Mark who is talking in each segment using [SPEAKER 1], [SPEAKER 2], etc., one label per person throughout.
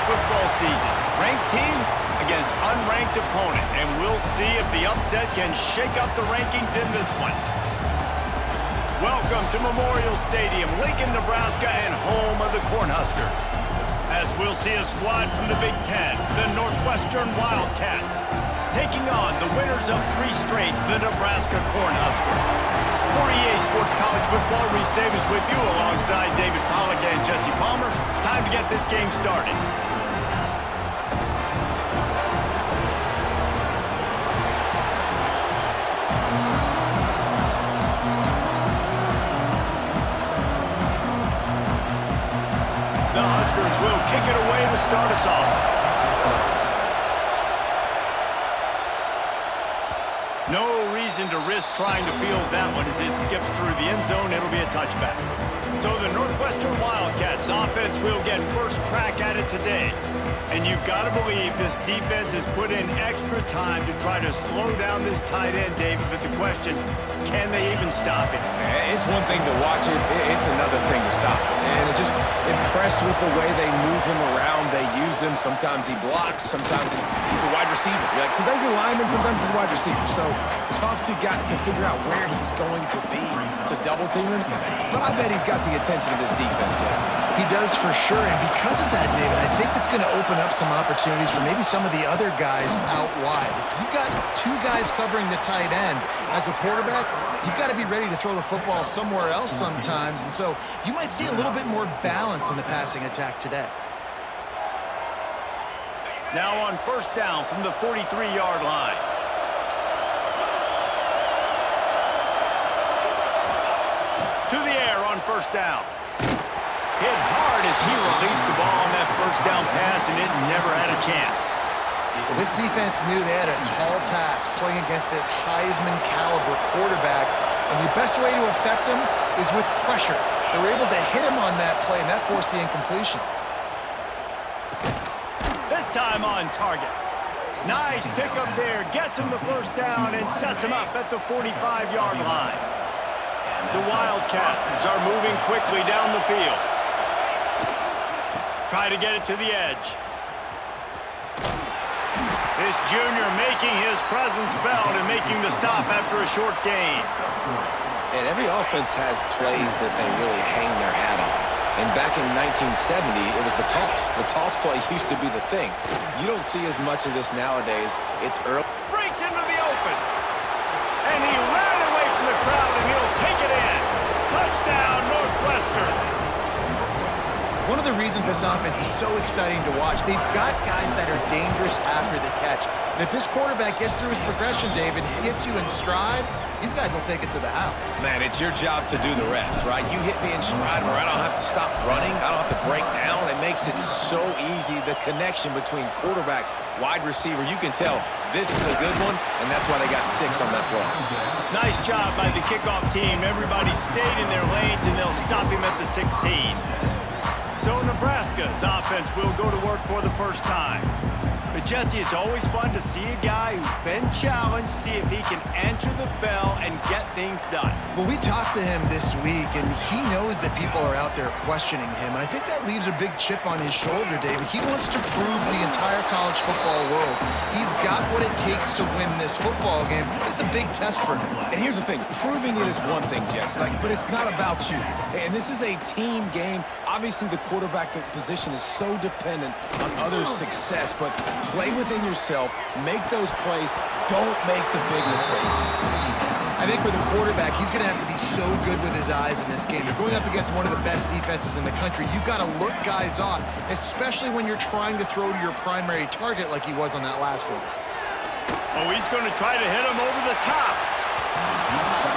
[SPEAKER 1] football season. Ranked team against unranked opponent, and we'll see if the upset can shake up the rankings in this one. Welcome to Memorial Stadium, Lincoln, Nebraska, and home of the Cornhuskers. As we'll see a squad from the Big Ten, the Northwestern Wildcats, taking on the winners of 3 straight, the Nebraska Cornhuskers. For EA Sports College Football, Reese Davis with you alongside David Pollack and Jesse Palmer. Time to get this game started. The Huskers will kick it away to start us off. No reason to risk trying to field that one as it skips through the end zone. It'll be a touchback. So the Northwestern Wildcats offense will get first crack at it today. And you've got to believe this defense has put in extra time to try to slow down this tight end, David. But the question, can they even stop him?
[SPEAKER 2] It's one thing to watch it. It's another thing to stop it. And just impressed with the way they move him around. They use him. Sometimes he blocks. Sometimes he's a wide receiver. Like sometimes he's a lineman. Sometimes he's a wide receiver. So tough to figure out where he's going to be to double team him. But I bet he's got the attention of this defense, Jesse.
[SPEAKER 3] He does for sure. And because of that, David, I think it's going to open up some opportunities for maybe some of the other guys out wide. If you've got 2 guys covering the tight end as a quarterback, you've got to be ready to throw the football somewhere else sometimes. And so you might see a little bit more balance in the passing attack today.
[SPEAKER 1] Now on first down from the 43-yard line. To the air on first down. Hit hard as he released the ball on that first down pass, and it never had a chance.
[SPEAKER 3] Well, this defense knew they had a tall task playing against this Heisman-caliber quarterback, and the best way to affect him is with pressure. They were able to hit him on that play, and that forced the incompletion.
[SPEAKER 1] This time on target. Nice pickup there. Gets him the first down and sets him up at the 45-yard line. The Wildcats are moving quickly down the field. Try to get it to the edge. This junior making his presence felt and making the stop after a short gain.
[SPEAKER 2] And every offense has plays that they really hang their hat on. And back in 1970, it was the toss. The toss play used to be the thing. You don't see as much of this nowadays. It's early.
[SPEAKER 1] Breaks into the open. And he ran away from the crowd, and he'll take it in. Touchdown, Northwestern.
[SPEAKER 3] One of the reasons this offense is so exciting to watch, they've got guys that are dangerous after the catch. And if this quarterback gets through his progression, David, hits you in stride, these guys will take it to the house.
[SPEAKER 2] Man, it's your job to do the rest, right? You hit me in stride where I don't have to stop running. I don't have to break down. It makes it so easy, the connection between quarterback, wide receiver. You can tell this is a good one, and that's why they got 6 on that play.
[SPEAKER 1] Nice job by the kickoff team. Everybody stayed in their lanes, and they'll stop him at the 16. So Nebraska's offense will go to work for the first time. But Jesse, it's always fun to see a guy who's been challenged, see if he can answer the bell and get things done.
[SPEAKER 3] Well, we talked to him this week, and he knows that people are out there questioning him. And I think that leaves a big chip on his shoulder, David. He wants to prove to the entire college football world he's got what it takes to win this football game. It's a big test for him.
[SPEAKER 2] And here's the thing. Proving it is one thing, Jesse, but it's not about you. And this is a team game. Obviously, the quarterback position is so dependent on others' success, but play within yourself, make those plays, don't make the big mistakes.
[SPEAKER 3] I think for the quarterback, he's going to have to be so good with his eyes in this game. You're going up against one of the best defenses in the country. You've got to look guys off, especially when you're trying to throw to your primary target like he was on that last one.
[SPEAKER 1] Oh, he's going to try to hit him over the top.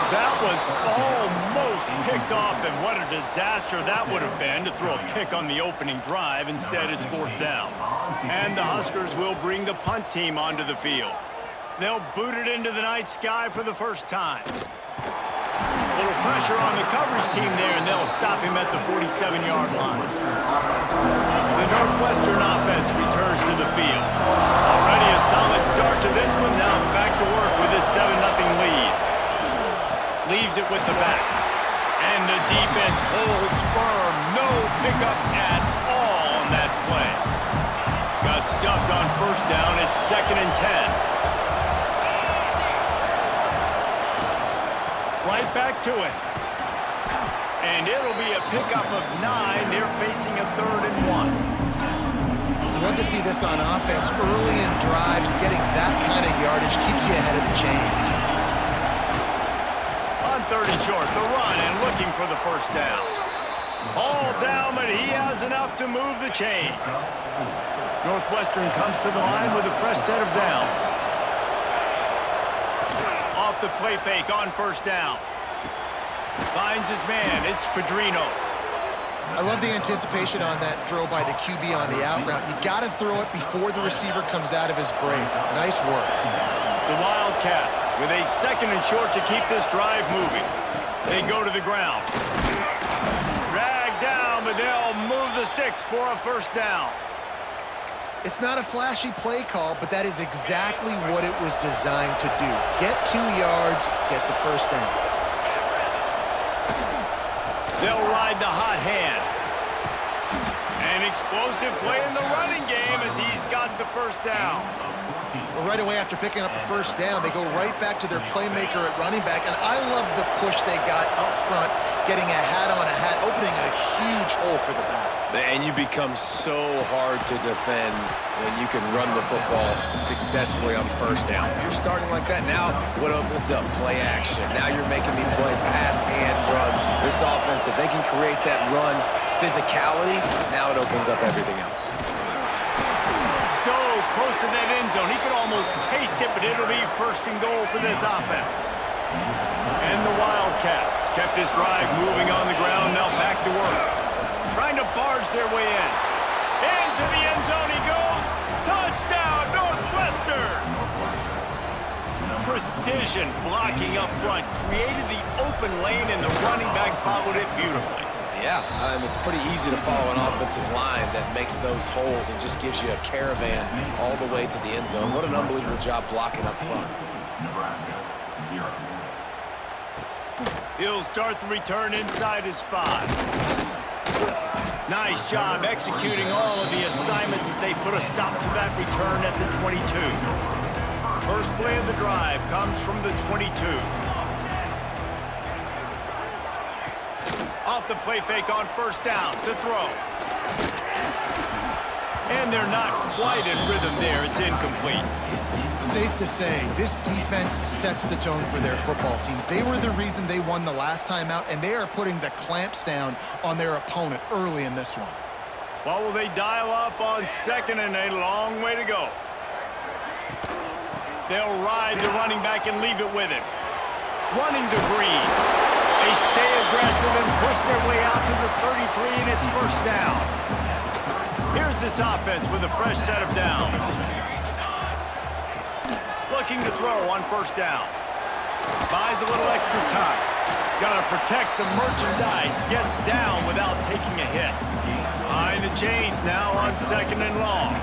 [SPEAKER 1] That was almost picked off, and what a disaster that would have been to throw a pick on the opening drive. Instead, it's 4th down. And the Huskers will bring the punt team onto the field. They'll boot it into the night sky for the first time. A little pressure on the coverage team there, and they'll stop him at the 47-yard line. The Northwestern offense returns to the field. Already a solid start to this one. Now back to work with this 7-0 lead. Leaves it with the back. And the defense holds firm. No pickup at all on that play. stuffed on first down. It's 2nd and 10. Right back to it. And it'll be a pickup of 9. They're facing a 3rd and 1.
[SPEAKER 3] Love to see this on offense. Early in drives, getting that kind of yardage keeps you ahead of the chains.
[SPEAKER 1] On 3rd and short, the run and looking for the first down. All down, but he has enough to move the chains. Northwestern comes to the line with a fresh set of downs. Off the play fake on first down. Finds his man. It's Pedrino.
[SPEAKER 3] I love the anticipation on that throw by the QB on the out route. You got to throw it before the receiver comes out of his break. Nice work.
[SPEAKER 1] The Wildcats with a 2nd and short to keep this drive moving. They go to the ground. Dragged down, but they'll move the sticks for a first down.
[SPEAKER 3] It's not a flashy play call, but that is exactly what it was designed to do. Get 2 yards, get the first down.
[SPEAKER 1] They'll ride the hot hand. An explosive play in the running game as he's got the first down.
[SPEAKER 3] Well, right away after picking up the first down, they go right back to their playmaker at running back, and I love the push they got up front, getting a hat on a hat, opening a huge hole for the back.
[SPEAKER 2] And you become so hard to defend when you can run the football successfully on first down. You're starting like that. Now, what opens up? Play action. Now you're making me play pass and run. This offense, if they can create that run physicality, now it opens up everything else.
[SPEAKER 1] So close to that end zone. He could almost taste it, but it'll be 1st and goal for this offense. And the Wildcats kept this drive moving on the ground. Now back to work. Trying to barge their way in. Into the end zone he goes. Touchdown, Northwestern! Precision blocking up front. Created the open lane, and the running back followed it beautifully.
[SPEAKER 2] Yeah, it's pretty easy to follow an offensive line that makes those holes and just gives you a caravan all the way to the end zone. What an unbelievable job blocking up front.
[SPEAKER 4] Nebraska, 0.
[SPEAKER 1] He'll start the return inside his 5. Nice job executing all of the assignments as they put a stop to that return at the 22. First play of the drive comes from the 22. Off the play fake on first down to throw. And they're not quite in rhythm there. It's incomplete.
[SPEAKER 3] Safe to say, this defense sets the tone for their football team. They were the reason they won the last time out, and they are putting the clamps down on their opponent early in this one.
[SPEAKER 1] What will they dial up on 2nd and a long way to go? They'll ride the running back and leave it with him. Running to Green. They stay aggressive and push their way out to the 33, and it's first down. Here's this offense with a fresh set of downs. Looking to throw on first down. Buys a little extra time. Got to protect the merchandise. Gets down without taking a hit. Behind the chains now on 2nd and long.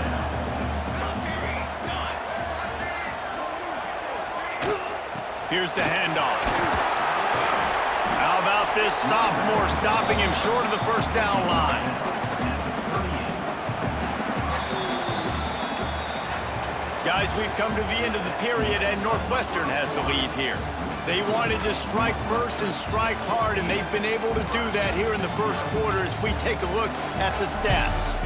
[SPEAKER 1] Here's the handoff. How about this sophomore stopping him short of the first down line? Guys, we've come to the end of the period, and Northwestern has the lead here. They wanted to strike first and strike hard, and they've been able to do that here in the first quarter as we take a look at the stats.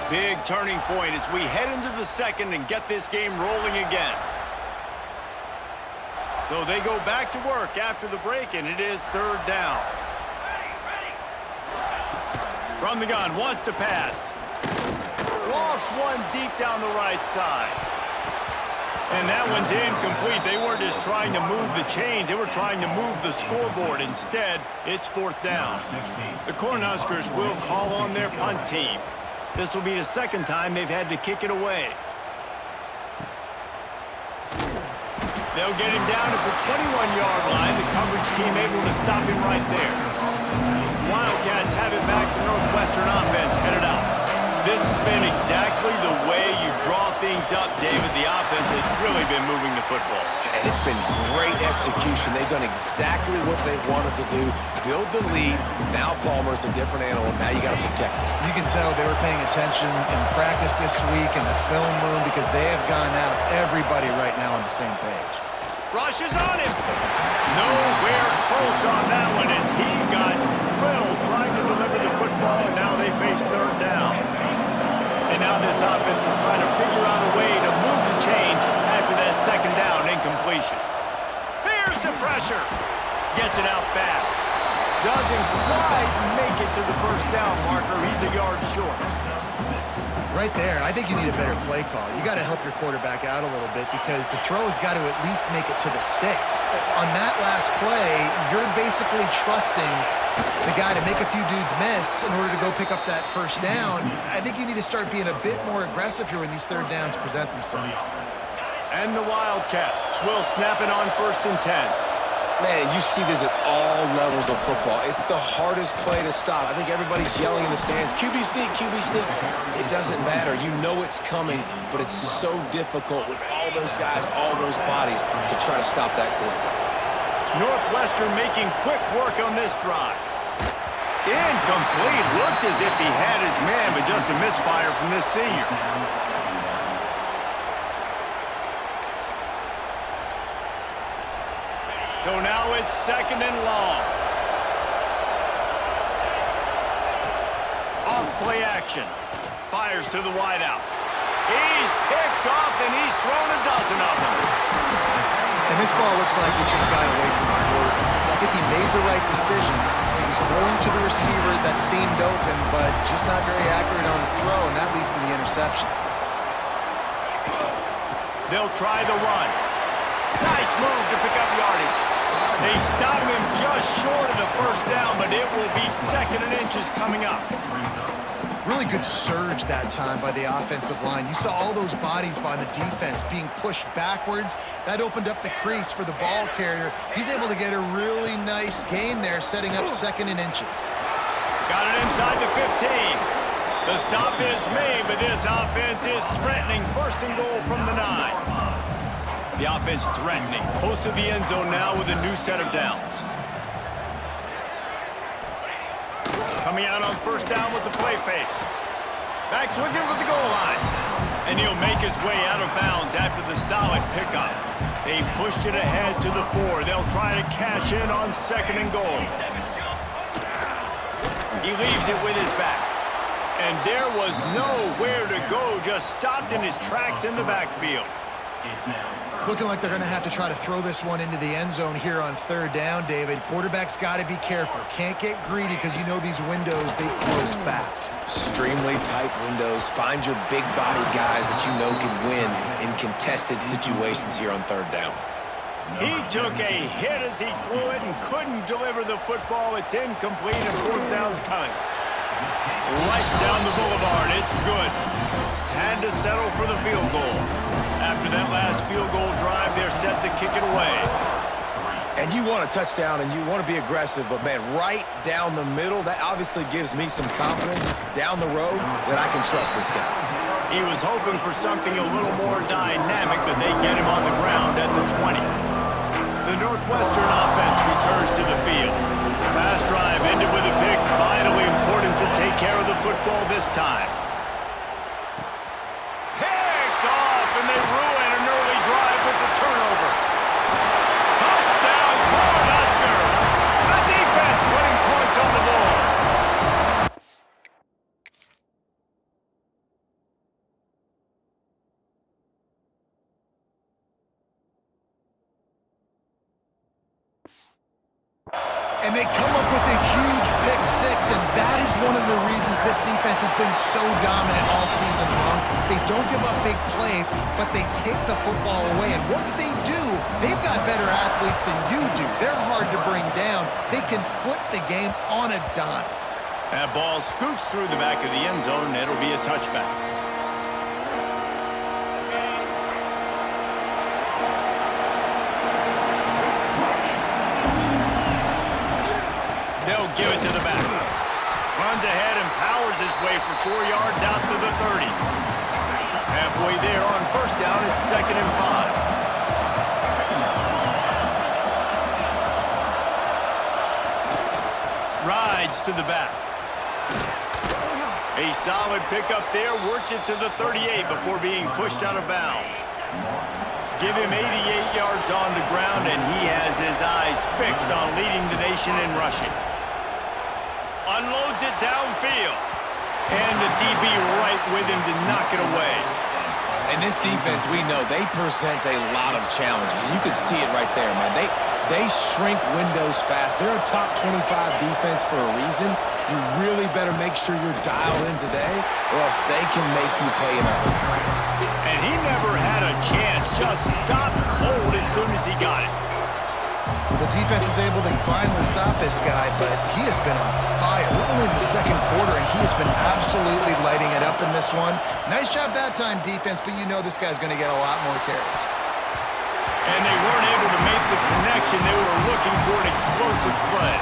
[SPEAKER 1] Big turning point as we head into the second and get this game rolling again. So they go back to work after the break, and it is 3rd down. From the gun, wants to pass. Lost one deep down the right side. And that one's incomplete. They weren't just trying to move the chains. They were trying to move the scoreboard. Instead, it's 4th down. The Cornhuskers will call on their punt team. This will be the 2nd time they've had to kick it away. They'll get him down at the 21-yard line. The coverage team able to stop him right there. Wildcats have it back. The Northwestern offense headed out. This has been exactly the way you draw things things up, David. The offense has really been moving the football.
[SPEAKER 2] And it's been great execution. They've done exactly what they wanted to do. Build the lead. Now Palmer's a different animal. Now you got to protect it.
[SPEAKER 3] You can tell they were paying attention in practice this week in the film room because they have gone out everybody right now on the same page.
[SPEAKER 1] Rush is on him. Nowhere close on that one as he got drilled trying to deliver the football, and now they face third down. And now this offense will try to figure out a way to move the chains after that second down incompletion. Here's the pressure. Gets it out fast. Doesn't quite make it to the first down marker. He's a yard short.
[SPEAKER 3] Right there, I think you need a better play call. You got to help your quarterback out a little bit because the throw has got to at least make it to the sticks. On that last play, you're basically trusting the guy to make a few dudes miss in order to go pick up that first down. I think you need to start being a bit more aggressive here when these third downs present themselves.
[SPEAKER 1] And the Wildcats will snap it on 1st and 10.
[SPEAKER 2] Man, you see this at all levels of football. It's the hardest play to stop. I think everybody's yelling in the stands, QB sneak, QB sneak. It doesn't matter. You know it's coming, but it's so difficult with all those guys, all those bodies to try to stop that quarterback.
[SPEAKER 1] Northwestern making quick work on this drive. Incomplete. Looked as if he had his man, but just a misfire from this senior. So now it's 2nd and long. Off play action. Fires to the wideout. He's picked off and he's thrown a dozen of them.
[SPEAKER 3] And this ball looks like it just got away from the quarterback. I think he made the right decision. He was going to the receiver that seemed open, but just not very accurate on the throw, and that leads to the interception.
[SPEAKER 1] They'll try the run. Nice move to pick up yardage. They stop him just short of the first down, but it will be 2nd and inches coming up.
[SPEAKER 3] Really good surge that time by the offensive line. You saw all those bodies by the defense being pushed backwards. That opened up the crease for the ball carrier. He's able to get a really nice gain there, setting up 2nd and inches.
[SPEAKER 1] Got it inside the 15. The stop is made, but this offense is threatening 1st and goal from the 9. The offense threatening. Close to the end zone now with a new set of downs. Coming out on 1st down with the play fake. Back swinging for the goal line. And he'll make his way out of bounds after the solid pickup. They've pushed it ahead to the 4. They'll try to cash in on 2nd and goal. He leaves it with his back. And there was nowhere to go, just stopped in his tracks in the backfield.
[SPEAKER 3] It's looking like they're going to have to try to throw this one into the end zone here on 3rd down, David. Quarterback's got to be careful. Can't get greedy because you know these windows, they close fast.
[SPEAKER 2] Extremely tight windows. Find your big body guys that you know can win in contested situations here on 3rd down.
[SPEAKER 1] He took a hit as he threw it and couldn't deliver the football. It's incomplete and 4th down's coming. Right down the boulevard. It's good. Had to settle for the field goal. After that last field goal drive, they're set to kick it away.
[SPEAKER 2] And you want a touchdown and you want to be aggressive, but man, right down the middle, that obviously gives me some confidence down the road that I can trust this guy.
[SPEAKER 1] He was hoping for something a little more dynamic, but they get him on the ground at the 20. The Northwestern offense returns to the field. Last drive ended with a pick. Vitally important to take care of the football this time. Picked off, and they ruin an early drive with the turnover. Touchdown, Cornhuskers! The defense putting points on the board.
[SPEAKER 3] And they come up with a huge pick six, and that is one of the reasons this defense has been so dominant all season long. They don't give up big plays, but they take the football away. And once they do, they've got better athletes than you do. They're hard to bring down. They can flip the game on a dime.
[SPEAKER 1] That ball scoots through the back of the end zone, and it'll be a touchback. They'll give it to the back. Runs ahead and powers his way for 4 yards out to the 30. Halfway there on first down, it's 2nd and 5. Rides to the back. A solid pickup there, works it to the 38 before being pushed out of bounds. Give him 88 yards on the ground, and he has his eyes fixed on leading the nation in rushing. Unloads it downfield. And the DB right with him to knock it away.
[SPEAKER 2] And this defense, we know, they present a lot of challenges. And you can see it right there, man. They shrink windows fast. They're a top 25 defense for a reason. You really better make sure you're dialed in today, or else they can make you pay in a hurry.
[SPEAKER 1] And he never had a chance. Just stopped cold as soon as he got it.
[SPEAKER 3] Well, the defense is able to finally stop this guy, but he has been on fire. We're only in the 2nd quarter, and he has been absolutely lighting it up in this one. Nice job that time, defense, but you know this guy's going to get a lot more carries.
[SPEAKER 1] And they weren't able to make the connection. They were looking for an explosive play.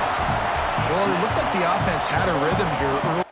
[SPEAKER 3] Well, it looked like the offense had a rhythm here early.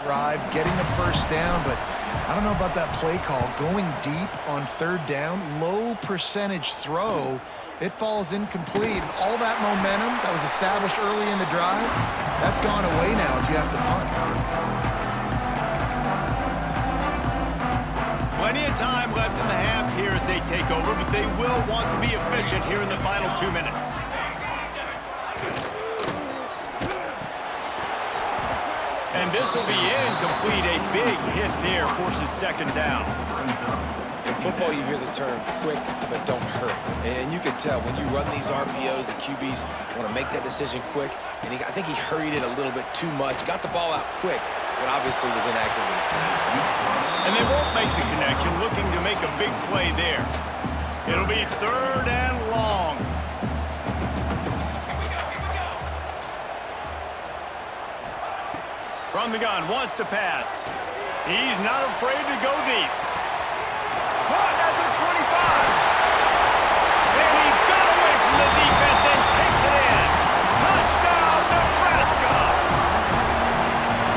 [SPEAKER 3] Drive, getting a first down, but I don't know about that play call. Going deep on 3rd down, low percentage throw. It falls incomplete, and all that momentum that was established early in the drive, that's gone away now if you have to punt.
[SPEAKER 1] Plenty of time left in the half here as they take over, but they will want to be efficient here in the final 2 minutes. And this will be incomplete. A big hit there forces 2nd down.
[SPEAKER 2] In football, you hear the term quick, but don't hurt. And you can tell when you run these RPOs, the QBs want to make that decision quick. And I think he hurried it a little bit too much. Got the ball out quick, but obviously was inaccurate with his pass.
[SPEAKER 1] And they won't make the connection, looking to make a big play there. It'll be 3rd and long. From the gun, wants to pass. He's not afraid to go deep. Caught at the 25. And he got away from the defense and takes it in. Touchdown, Nebraska!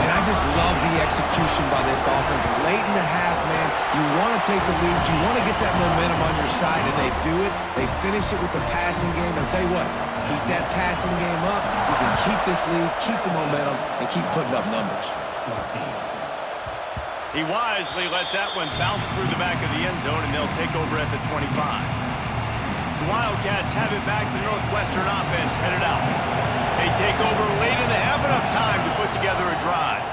[SPEAKER 2] And I just love the execution by this offense. Late in the half, man, you want to take the lead. You want to get that momentum on your side, and they do it. They finish it with the passing game. I'll tell you what, keep that passing game up. You can keep this lead, keep the momentum, and keep putting up numbers.
[SPEAKER 1] He wisely lets that one bounce through the back of the end zone, and they'll take over at the 25. The Wildcats have it back. The Northwestern offense headed out. They take over late in the half, enough time to put together a drive.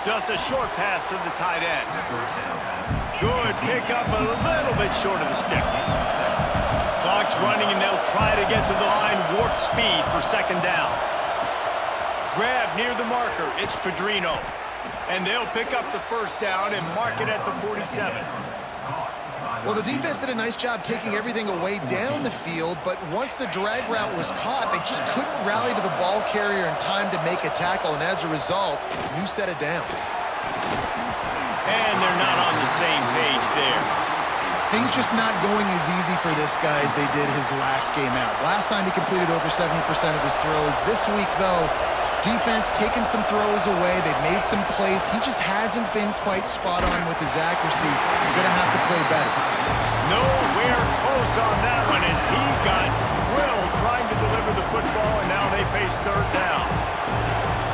[SPEAKER 1] Just a short pass to the tight end. Good pick up, a little bit short of the sticks. Clock's running, and they'll try to get to the line, warp speed for 2nd down. Grab near the marker, it's Pedrino. And they'll pick up the first down and mark it at the 47.
[SPEAKER 3] Well, the defense did a nice job taking everything away down the field, but once the drag route was caught, they just couldn't rally to the ball carrier in time to make a tackle, and as a result, new set of downs.
[SPEAKER 1] And they're not on the same page there.
[SPEAKER 3] Things just not going as easy for this guy as they did his last game out. Last time he completed over 70% of his throws. This week, though, defense taking some throws away. They've made some plays. He just hasn't been quite spot on with his accuracy. He's going to have to play better.
[SPEAKER 1] Nowhere close on that one as he got drilled trying to deliver the football, and now they face third down.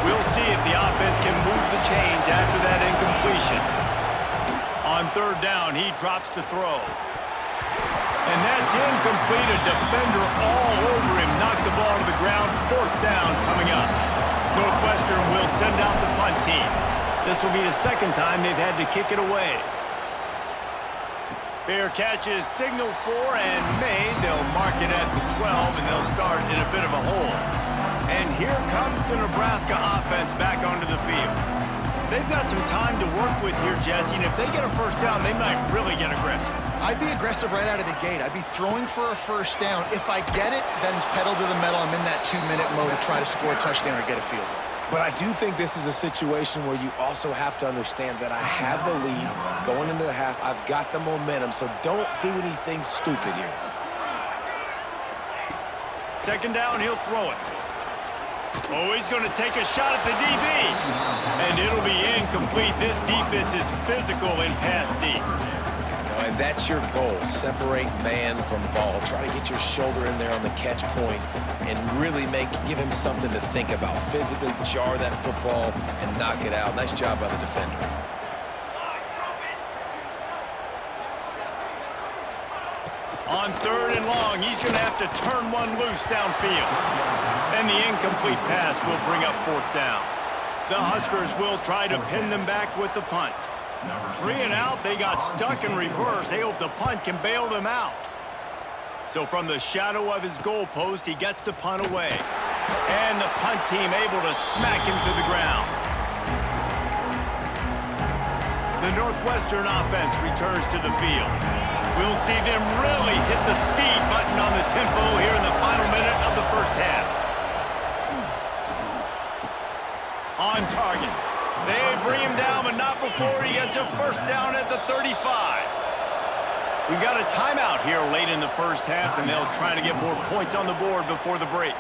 [SPEAKER 1] We'll see if the offense can move the chains after that incompletion. On third down, he drops to throw. And that's incomplete. A defender all over him. Knocked the ball to the ground. Fourth down coming up. Northwestern will send out the punt team. This will be the second time they've had to kick it away. Fair catch is signaled for and made. They'll mark it at the 12, and they'll start in a bit of a hole. And here comes the Nebraska offense back onto the field. They've got some time to work with here, Jesse, and if they get a first down, they might really get aggressive.
[SPEAKER 3] I'd be aggressive right out of the gate. I'd be throwing for a first down. If I get it, then it's pedal to the metal. I'm in that 2-minute mode to try to score a touchdown or get a field goal.
[SPEAKER 2] But I do think this is a situation where you also have to understand that I have the lead going into the half. I've got the momentum, so don't do anything stupid here.
[SPEAKER 1] Second down, he'll throw it. Oh, he's going to take a shot at the DB. And it'll be incomplete. This defense is physical in pass deep.
[SPEAKER 2] And that's your goal. Separate man from ball. Try to get your shoulder in there on the catch point and really give him something to think about. Physically jar that football and knock it out. Nice job by the defender.
[SPEAKER 1] On third and long, he's going to have to turn one loose downfield. And the incomplete pass will bring up fourth down. The Huskers will try to pin them back with the punt. 3 and out, they got stuck in reverse. They hope the punt can bail them out. So from the shadow of his goalpost, he gets the punt away. And the punt team able to smack him to the ground. The Northwestern offense returns to the field. We'll see them really hit the speed button on the tempo here in the final minute of the first half. On target. They bring him down, but not before he gets a first down at the 35. We've got a timeout here late in the first half, and they'll try to get more points on the board before the break.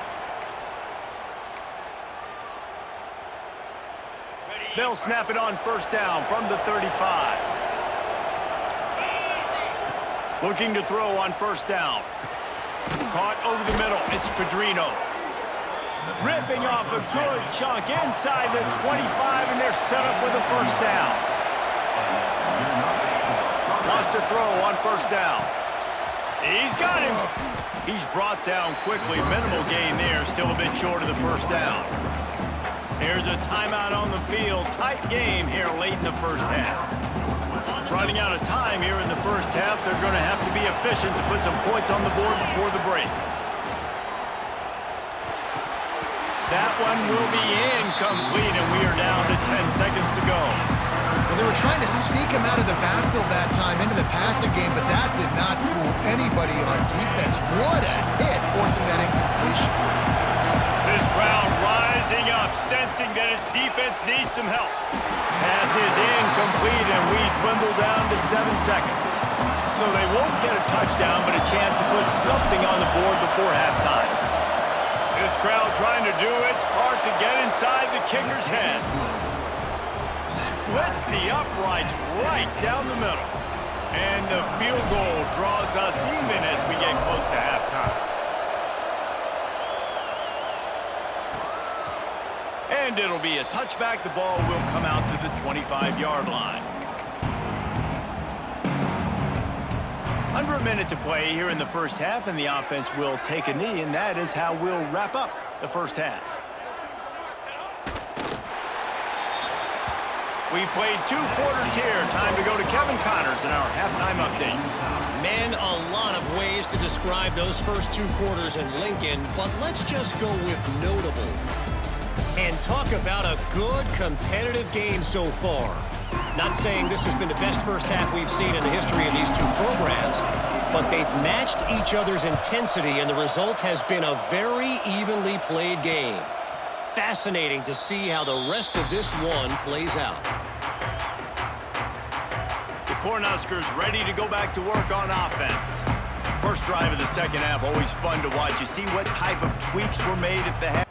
[SPEAKER 1] They'll snap it on first down from the 35. Looking to throw on first down. Caught over the middle. It's Pedrino. Ripping off a good chunk inside the 25, and they're set up with a first down. Wants to throw on first down. He's got him. He's brought down quickly. Minimal gain there. Still a bit short of the first down. Here's a timeout on the field. Tight game here late in the first half. Running out of time here in the first half. They're going to have to be efficient to put some points on the board before the break. That one will be incomplete, and we are down to 10 seconds to go.
[SPEAKER 3] Well, they were trying to sneak him out of the backfield that time into the passing game, but that did not fool anybody on defense. What a hit, forcing that incompletion.
[SPEAKER 1] This crowd rising up, sensing that its defense needs some help. Pass is incomplete, and we dwindle down to 7 seconds. So they won't get a touchdown, but a chance to put something on the board before halftime. This crowd trying to do its part to get inside the kicker's head. Splits the uprights right down the middle. And the field goal draws us even as we get close to halftime. And it'll be a touchback. The ball will come out to the 25-yard line. Under a minute to play here in the first half, and the offense will take a knee, and that is how we'll wrap up the first half. We've played 2 quarters here. Time to go to Kevin Connors in our halftime update.
[SPEAKER 5] Man, a lot of ways to describe those first 2 quarters in Lincoln, but let's just go with notable. And talk about a good competitive game so far. Not saying this has been the best first half we've seen in the history of these 2 programs, but they've matched each other's intensity, and the result has been a very evenly played game. Fascinating to see how the rest of this one plays out.
[SPEAKER 1] The Cornhuskers ready to go back to work on offense. First drive of the second half, always fun to watch. You see what type of tweaks were made at the half.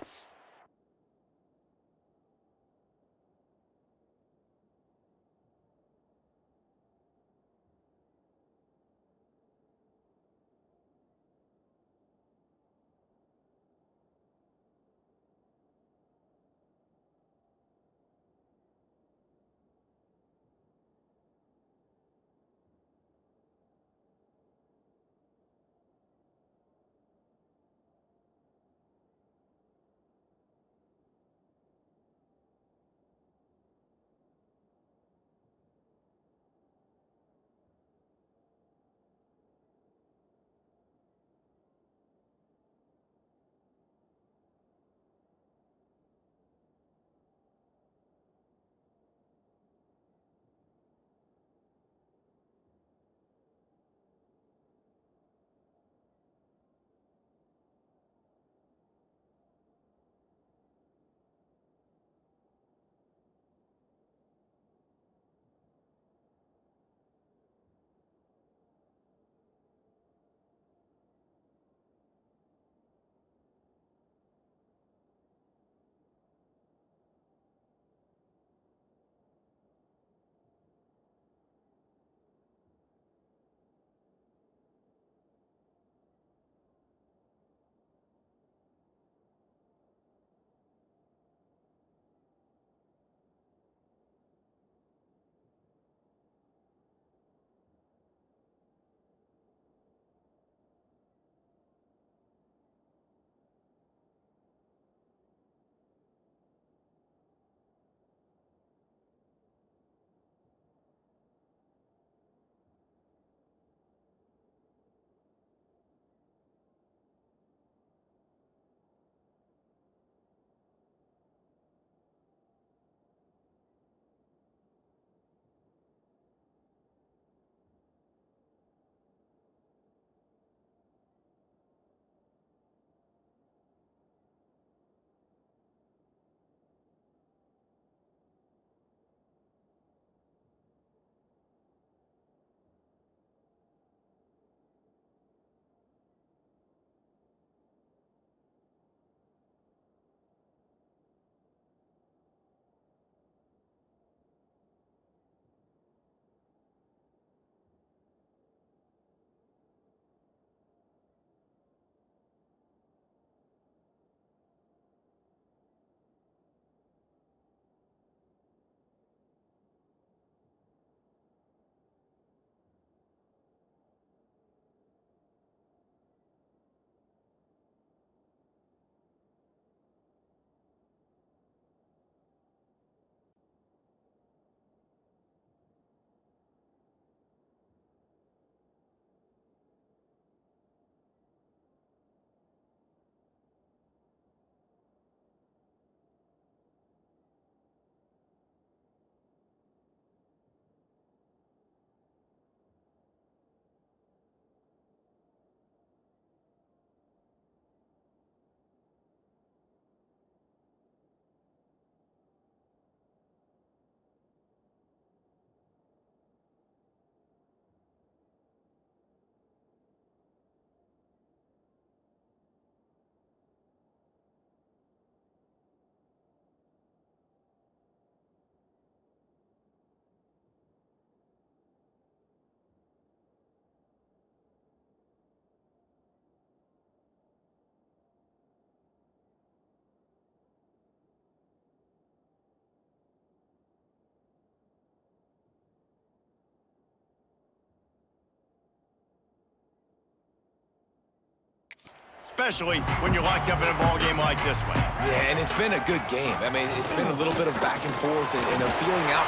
[SPEAKER 1] especially when you're locked up in a ball game like this one.
[SPEAKER 2] Yeah, and it's been a good game. I mean, it's been a little bit of back and forth and a feeling out.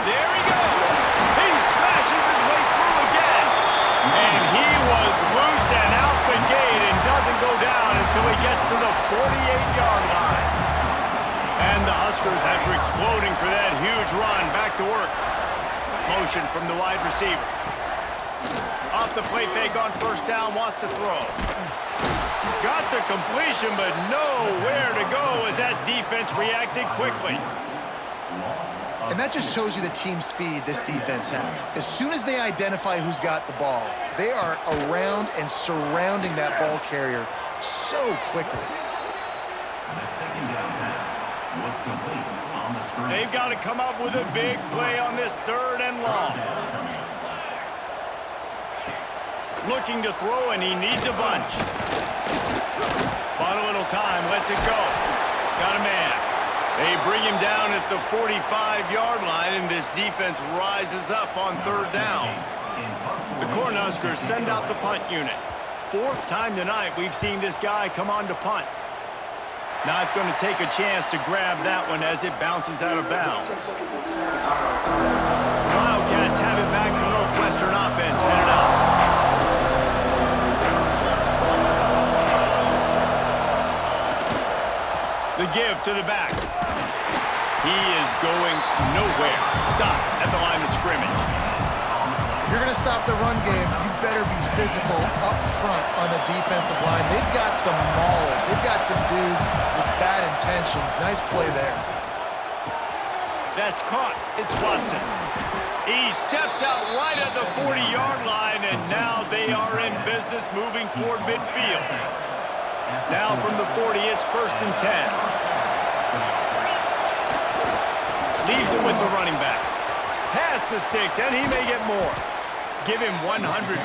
[SPEAKER 1] There he goes. He smashes his way through again. And he was loose and out the gate and doesn't go down until he gets to the 48-yard line. And the Huskers, after exploding for that huge run, back to work. Motion from the wide receiver. Off the play fake on first down, wants to throw. Got the completion, but nowhere to go as that defense reacted quickly.
[SPEAKER 3] And that just shows you the team speed this defense has. As soon as they identify who's got the ball, they are around and surrounding that ball carrier so quickly.
[SPEAKER 4] The second down pass was complete on the screen.
[SPEAKER 1] They've got to come up with a big play on this 3rd and long. Looking to throw, and he needs a bunch. Bought a little time, lets it go. Got a man. They bring him down at the 45-yard line, and this defense rises up on 3rd down. The Cornhuskers send out the punt unit. 4th time tonight we've seen this guy come on to punt. Not going to take a chance to grab that one as it bounces out of bounds. Wildcats have it back to Northwestern offense headed out. The give to the back. He is going nowhere. Stop at the line of scrimmage.
[SPEAKER 3] If you're going to stop the run game, you better be physical up front on the defensive line. They've got some maulers. They've got some dudes with bad intentions. Nice play there.
[SPEAKER 1] That's caught. It's Watson. He steps out right at the 40-yard line, and now they are in business moving toward midfield. Now from the 40, it's 1st and 10. Leaves it with the running back. Pass the sticks, and he may get more. Give him 114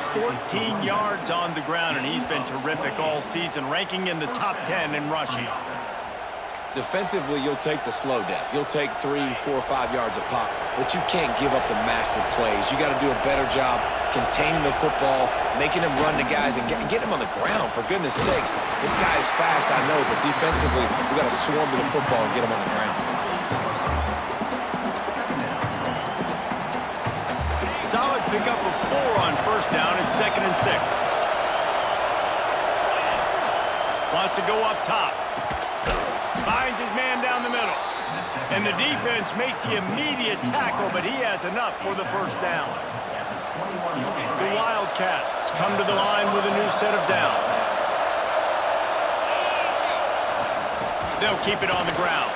[SPEAKER 1] yards on the ground, and he's been terrific all season, ranking in the top 10 in rushing.
[SPEAKER 2] Defensively, you'll take the slow death. You'll take 3, 4, 5 yards a pop, but you can't give up the massive plays. You got to do a better job containing the football, making him run to guys, and get him on the ground. For goodness sakes, this guy is fast, I know, but defensively, we got to swarm to the football and get him on the ground.
[SPEAKER 1] Solid pickup of 4 on first down and 2nd and 6. Wants to go up top. Finds his man down the middle. And the defense makes the immediate tackle, but he has enough for the first down. The Wildcats come to the line with a new set of downs. They'll keep it on the ground.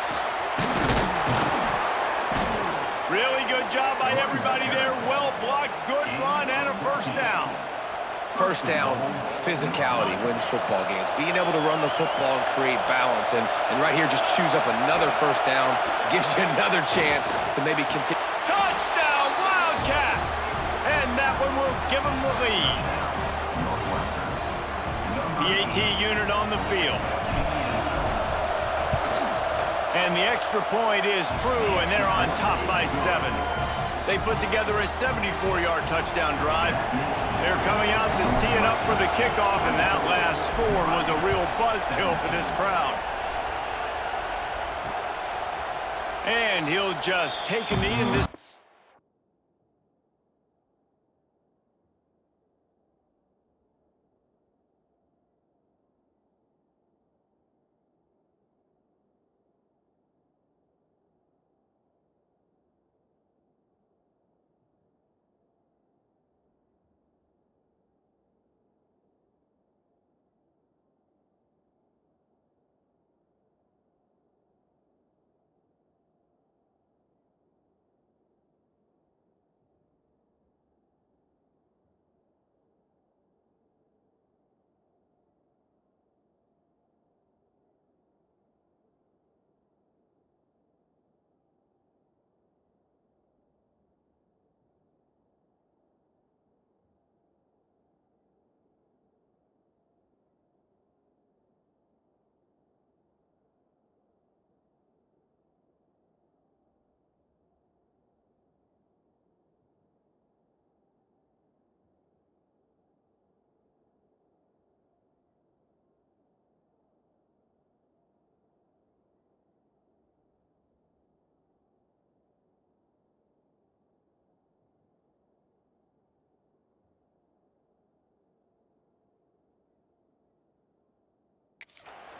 [SPEAKER 1] Really good job by everybody there. Well blocked, good run, and a first down.
[SPEAKER 2] First down, physicality wins football games. Being able to run the football and create balance. And right here, just choose up another first down. Gives you another chance to maybe continue.
[SPEAKER 1] Touchdown, Wildcats! And that one will give them the lead. The AT unit on the field. And the extra point is true, and they're on top by 7. They put together a 74-yard touchdown drive. They're coming out to tee it up for the kickoff, and that last score was a real buzzkill for this crowd. And he'll just take a knee in this.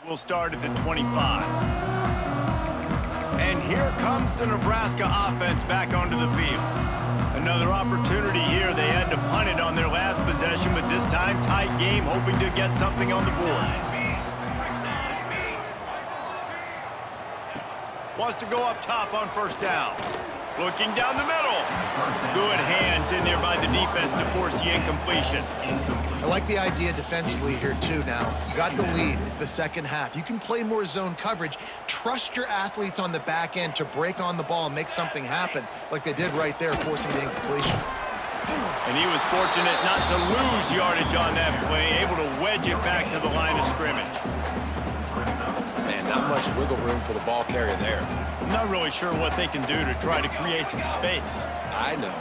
[SPEAKER 1] will start at the 25. And here comes the Nebraska offense back onto the field. Another opportunity here. They had to punt it on their last possession, but this time tight game, hoping to get something on the board. Wants to go up top on first down. Looking down the middle. Good hands in there by the defense to force the incompletion.
[SPEAKER 3] I like the idea defensively here, too, now. You got the lead. It's the second half. You can play more zone coverage. Trust your athletes on the back end to break on the ball and make something happen, like they did right there, forcing the incompletion.
[SPEAKER 1] And he was fortunate not to lose yardage on that play, able to wedge it back to the line of scrimmage.
[SPEAKER 2] Man, not much wiggle room for the ball carrier there.
[SPEAKER 1] I'm not really sure what they can do to try to create some space.
[SPEAKER 2] I know.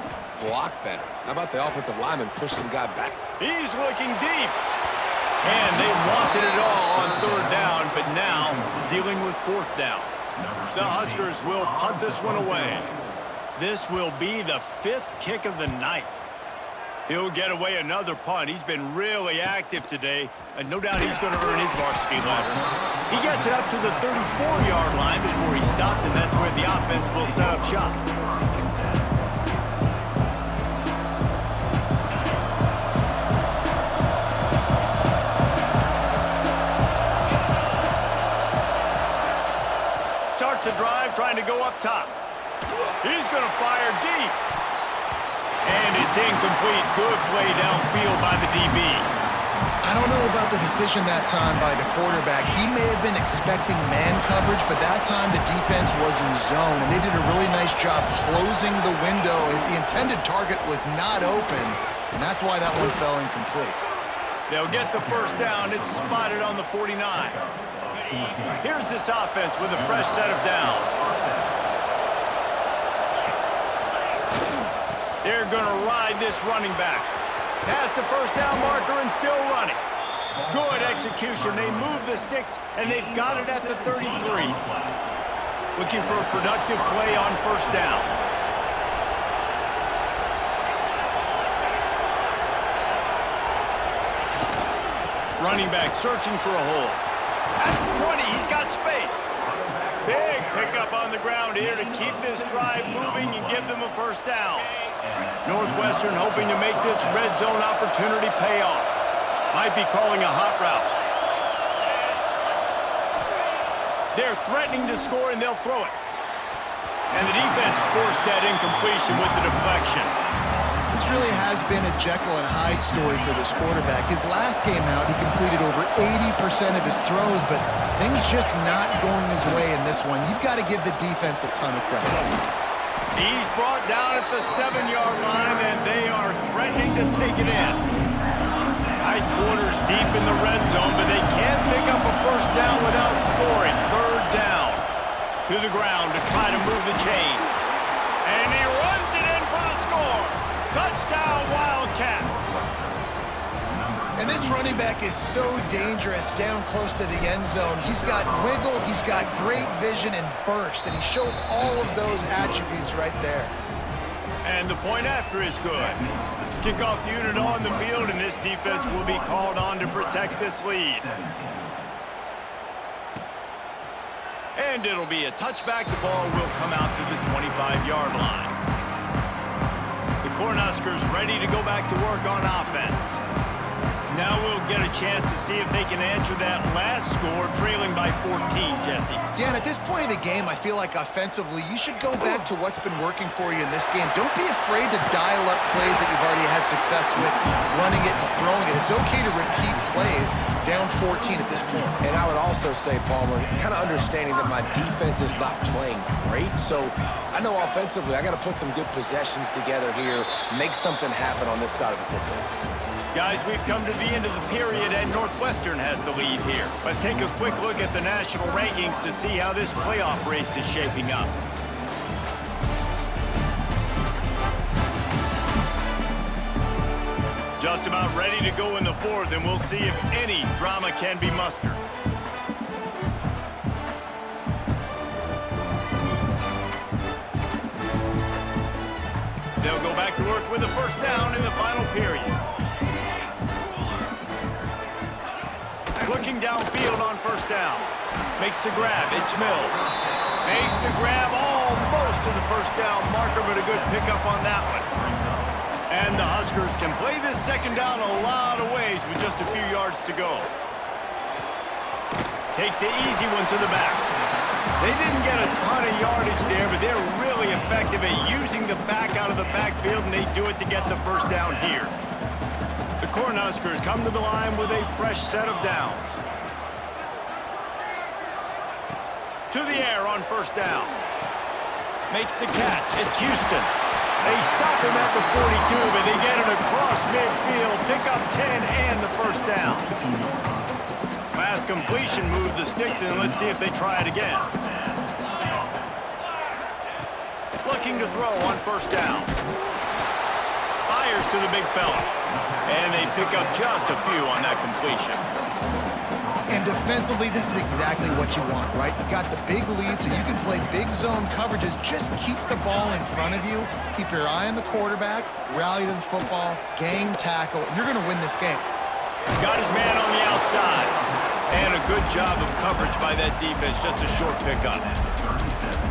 [SPEAKER 2] Block better. How about the offensive lineman push some guy back?
[SPEAKER 1] He's looking deep. And they wanted it all on third down, but now dealing with fourth down. The Huskers will punt this one away. This will be the 5th kick of the night. He'll get away another punt. He's been really active today, and no doubt he's going to earn his varsity letter. He gets it up to the 34-yard line before he stopped, and that's where the offense will set up shop. Starts a drive trying to go up top. He's going to fire deep. And it's incomplete. Good play downfield by the DB.
[SPEAKER 3] I don't know about the decision that time by the quarterback. He may have been expecting man coverage, but that time the defense was in zone, and they did a really nice job closing the window. The intended target was not open, and that's why that one fell incomplete.
[SPEAKER 1] They'll get the first down. It's spotted on the 49. Here's this offense with a fresh set of downs. They're going to ride this running back. Past the first down marker and still running. Good execution. They move the sticks, and they've got it at the 33. Looking for a productive play on first down. Running back searching for a hole. At the 20, he's got space. Big pickup on the ground here to keep this drive moving and give them a first down. Northwestern hoping to make this red zone opportunity pay off. Might be calling a hot route. They're threatening to score, and they'll throw it. And the defense forced that incompletion with the deflection.
[SPEAKER 3] This really has been a Jekyll and Hyde story for this quarterback. His last game out, he completed over 80% of his throws, but things just not going his way in this one. You've got to give the defense a ton of credit.
[SPEAKER 1] He's brought down at the 7-yard line, and they are threatening to take it in. Tight quarters deep in the red zone, but they can't pick up a first down without scoring. Third down. To the ground to try to move the chains. And he runs it in for the score. Touchdown, Wildcats.
[SPEAKER 3] And this running back is so dangerous down close to the end zone. He's got wiggle, he's got great vision and burst, and he showed all of those attributes right there.
[SPEAKER 1] And the point after is good. Kickoff unit on the field, and this defense will be called on to protect this lead. And it'll be a touchback. The ball will come out to the 25-yard line. The Cornhuskers ready to go back to work on offense. Now we'll get a chance to see if they can answer that last score, trailing by 14, Jesse.
[SPEAKER 3] Yeah, and at this point of the game, I feel like offensively, you should go back to what's been working for you in this game. Don't be afraid to dial up plays that you've already had success with, running it and throwing it. It's okay to repeat plays down 14 at this point.
[SPEAKER 2] And I would also say, Palmer, kind of understanding that my defense is not playing great, so I know offensively I got to put some good possessions together here, make something happen on this side of the football.
[SPEAKER 1] Guys, we've come to the end of the period, and Northwestern has the lead here. Let's take a quick look at the national rankings to see how this playoff race is shaping up. Just about ready to go in the fourth, and we'll see if any drama can be mustered. They'll go back to work with the first down in the final period. Looking downfield on first down. Makes the grab. It's Mills. Makes the grab almost to the first down marker, but a good pickup on that one. And the Huskers can play this second down a lot of ways with just a few yards to go. Takes the easy one to the back. They didn't get a ton of yardage there, but they're really effective at using the back out of the backfield, and they do it to get the first down here. The Cornhuskers come to the line with a fresh set of downs. To the air on first down. Makes the catch. It's Houston. They stop him at the 42, but they get it across midfield. Pick up 10 and the first down. Last completion moved the sticks in. Let's see if they try it again. Looking to throw on first down. Fires to the big fella. And they pick up just a few on that completion.
[SPEAKER 3] And defensively, this is exactly what you want, right? You got the big lead, so you can play big zone coverages. Just keep the ball in front of you. Keep your eye on the quarterback. Rally to the football. Gang tackle. You're going to win this game.
[SPEAKER 1] Got his man on the outside. And a good job of coverage by that defense. Just a short pickup.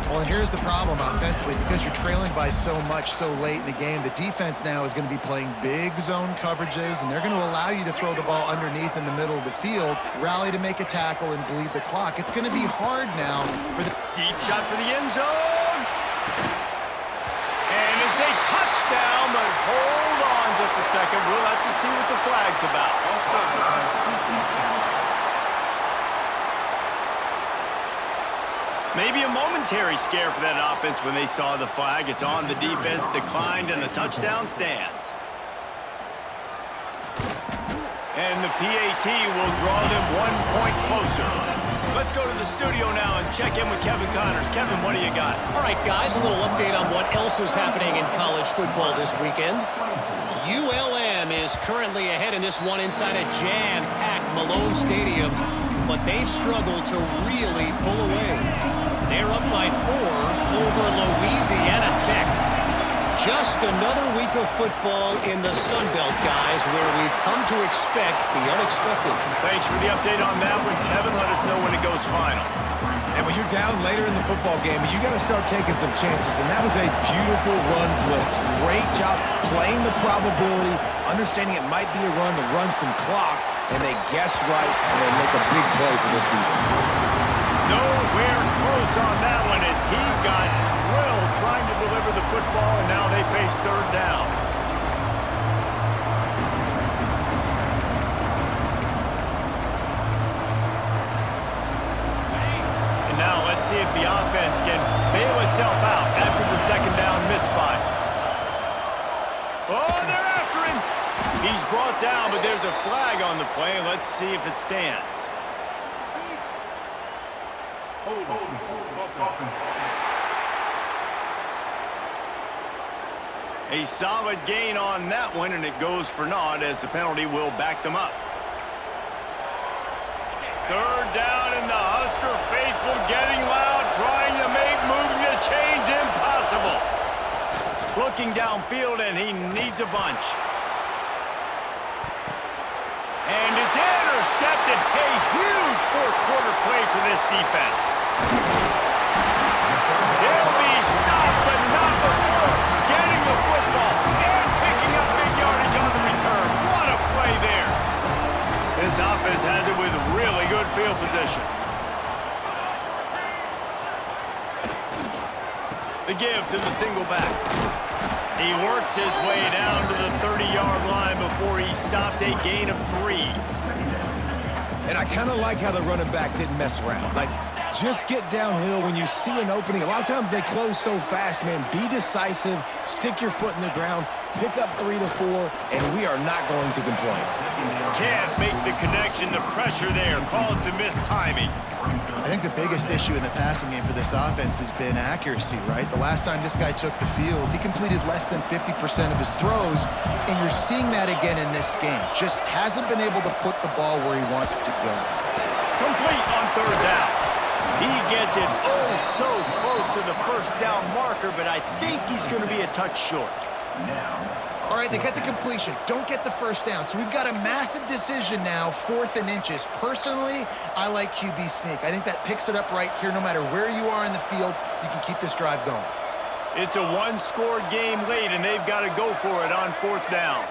[SPEAKER 3] Well, and here's the problem offensively. Because you're trailing by so much so late in the game, the defense now is going to be playing big zone coverages, and they're going to allow you to throw the ball underneath in the middle of the field, rally to make a tackle, and bleed the clock. It's going to be hard now for the...
[SPEAKER 1] Deep shot for the end zone. And it's a touchdown, but hold on just a second. We'll have to see what the flag's about. Maybe a momentary scare for that offense when they saw the flag. It's on, the defense declined, and the touchdown stands. And the PAT will draw them 1 point closer. Let's go to the studio now and check in with Kevin Connors. Kevin, what do you got?
[SPEAKER 5] All right, guys, a little update on what else is happening in college football this weekend. ULM is currently ahead in this one inside a jam-packed Malone Stadium, but they've struggled to really pull away. They're up by 4 over Louisiana Tech. Just another week of football in the Sun Belt, guys, where we've come to expect the unexpected.
[SPEAKER 1] Thanks for the update on that one, Kevin. Let us know when it goes final.
[SPEAKER 2] And when you're down later in the football game, you got to start taking some chances. And that was a beautiful run blitz. Great job playing the probability, understanding it might be a run to run some clock, and they guess right, and they make a big play for this defense.
[SPEAKER 1] Nowhere close on that one as he got drilled trying to deliver the football, and now they face third down. And now let's see if the offense can bail itself out after the second down misfire. Oh, they're after him. He's brought down, but there's a flag on the play. Let's see if it stands. A solid gain on that one, and it goes for naught as the penalty will back them up. Third down, and the Husker faithful getting loud, trying to make moving the chains impossible. Looking downfield, and he needs a bunch. And it's intercepted. A huge fourth quarter play for this defense. They'll be stopped, but not before getting the football and picking up big yardage on the return. What a play there. This offense has it with really good field position. The give to the single back. He works his way down to the 30-yard line before he stopped a gain of 3.
[SPEAKER 2] And I kind of like how the running back didn't mess around. Like, just get downhill when you see an opening. A lot of times they close so fast, man. Be decisive, stick your foot in the ground, pick up 3 to 4, and we are not going to complain.
[SPEAKER 1] Can't make the connection. The pressure there caused the missed timing.
[SPEAKER 3] I think the biggest issue in the passing game for this offense has been accuracy, right? The last time this guy took the field, he completed less than 50% of his throws, and you're seeing that again in this game. Just hasn't been able to put the ball where he wants it to go.
[SPEAKER 1] Complete on third down. He gets it oh so close to the first down marker, but I think he's going to be a touch short.
[SPEAKER 4] Now,
[SPEAKER 3] All right, they get the completion. Don't get the first down. So we've got a massive decision now, 4th and inches. Personally, I like QB sneak. I think that picks it up right here. No matter where you are in the field, you can keep this drive going.
[SPEAKER 1] It's a one-score game late, and they've got to go for it on 4th down.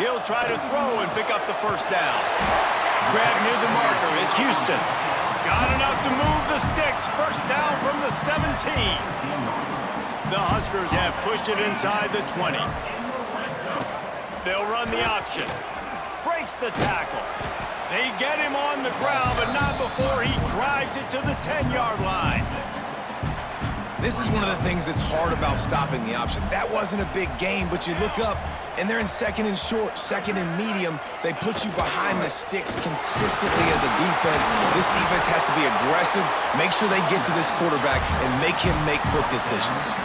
[SPEAKER 1] He'll try to throw and pick up the first down. Grab near the marker. It's Houston. Got enough to move the sticks. First down from the 17. The Huskers have pushed it inside the 20. They'll run the option. Breaks the tackle. They get him on the ground, but not before he drives it to the 10-yard line.
[SPEAKER 2] This is one of the things that's hard about stopping the option. That wasn't a big gain, but you look up, and they're in 2nd and short, 2nd and medium. They put you behind the sticks consistently as a defense. This defense has to be aggressive, make sure they get to this quarterback, and make him make quick decisions.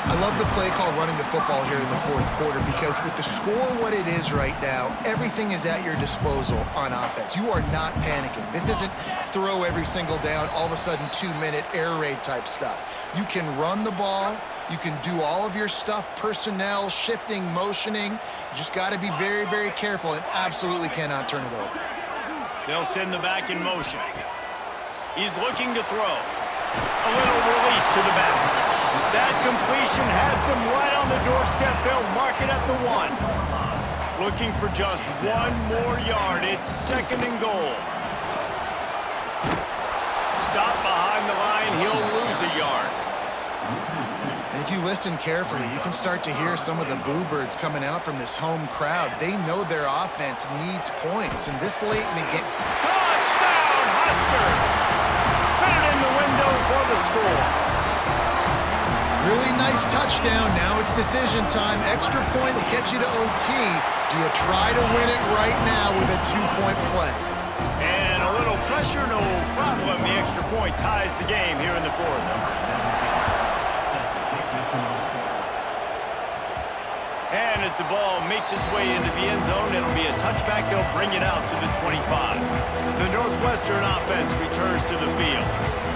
[SPEAKER 3] I love the play call running the football here in the 4th quarter because with the score what it is right now, everything is at your disposal on offense. You are not panicking. This isn't throw every single down, all of a sudden 2-minute air raid type stuff. You can run the ball. You can do all of your stuff, personnel, shifting, motioning. You just got to be very, very careful and absolutely cannot turn it over.
[SPEAKER 1] They'll send the back in motion. He's looking to throw. A little release to the back. That completion has them right on the doorstep. They'll mark it at the 1. Looking for just 1 more yard. It's 2nd and goal. Stop behind the line. He'll lose a yard.
[SPEAKER 3] And if you listen carefully, you can start to hear some of the boo birds coming out from this home crowd. They know their offense needs points. And this late in the game...
[SPEAKER 1] Touchdown, Husker! Fit it in the window for the score.
[SPEAKER 3] Really nice touchdown. Now it's decision time. Extra point will get you to OT. Do you try to win it right now with a 2-point play?
[SPEAKER 1] And a little pressure, no problem. The extra point ties the game here in the 4th. And as the ball makes its way into the end zone, it'll be a touchback. They'll bring it out to the 25. The Northwestern offense returns to the field.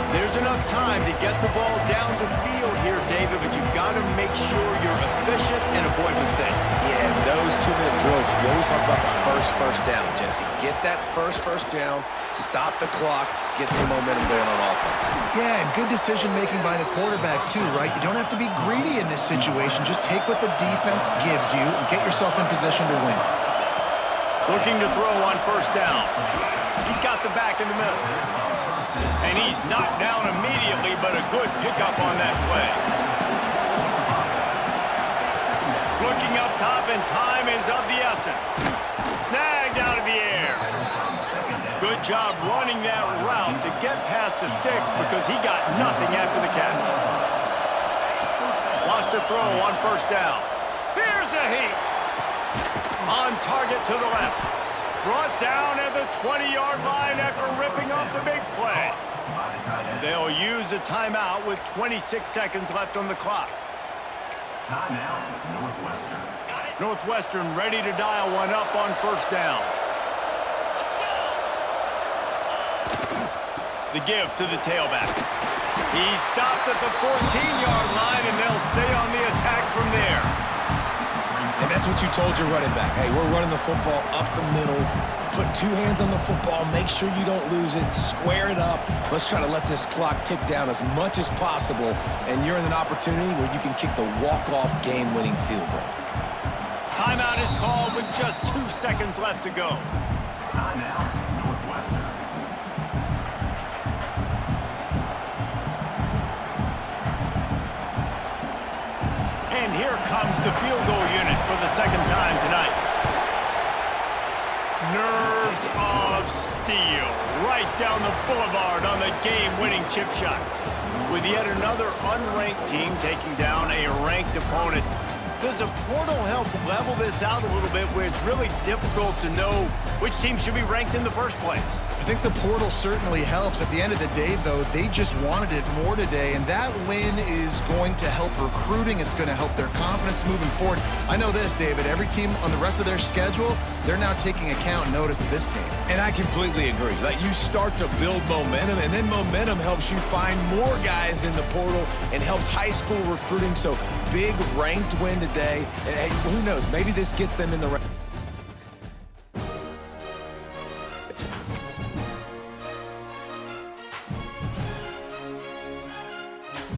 [SPEAKER 1] There's enough time to get the ball down the field here, David, but you've got to make sure you're efficient and avoid mistakes.
[SPEAKER 2] Yeah, and those 2-minute drills, you always talk about the first down, Jesse. Get that first down, stop the clock, get some momentum going on offense.
[SPEAKER 3] Yeah, and good decision-making by the quarterback, too, right? You don't have to be greedy in this situation. Just take what the defense gives you and get yourself in position to win.
[SPEAKER 1] Looking to throw on 1st down. He's got the back in the middle. And he's knocked down immediately, but a good pickup on that play. Looking up top, and time is of the essence. Snagged out of the air. Good job running that route to get past the sticks because he got nothing after the catch. Lost a throw on 1st down. Here's a heat. On target to the left. Brought down at the 20-yard line after ripping off the big play. They'll use a timeout with 26 seconds left on the clock.
[SPEAKER 4] Timeout, Northwestern.
[SPEAKER 1] Northwestern ready to dial one up on 1st down. The give to the tailback. He's stopped at the 14-yard line, and they'll stay on the attack from there.
[SPEAKER 2] And that's what you told your running back. Hey, we're running the football up the middle. Put 2 hands on the football. Make sure you don't lose it. Square it up. Let's try to let this clock tick down as much as possible. And you're in an opportunity where you can kick the walk-off game-winning field goal.
[SPEAKER 1] Timeout is called with just 2 seconds left to go.
[SPEAKER 4] Timeout, Northwestern.
[SPEAKER 1] And here comes the field goal unit for the 2nd time tonight. Nerves of steel right down the boulevard on the game-winning chip shot. With yet another unranked team taking down a ranked opponent. Does a portal help level this out a little bit where it's really difficult to know which team should be ranked in the first place?
[SPEAKER 2] I
[SPEAKER 3] think the portal certainly helps. At the end of the day, though, they just wanted it more today, and that win is going to help recruiting. It's going to help their confidence moving forward. I know this, David. Every team on the rest of their schedule, they're now taking account and notice of this team.
[SPEAKER 2] And I completely agree. Like, you start to build momentum, and then momentum helps you find more guys in the portal and helps high school recruiting. So big ranked win today. And hey, who knows? Maybe this gets them in the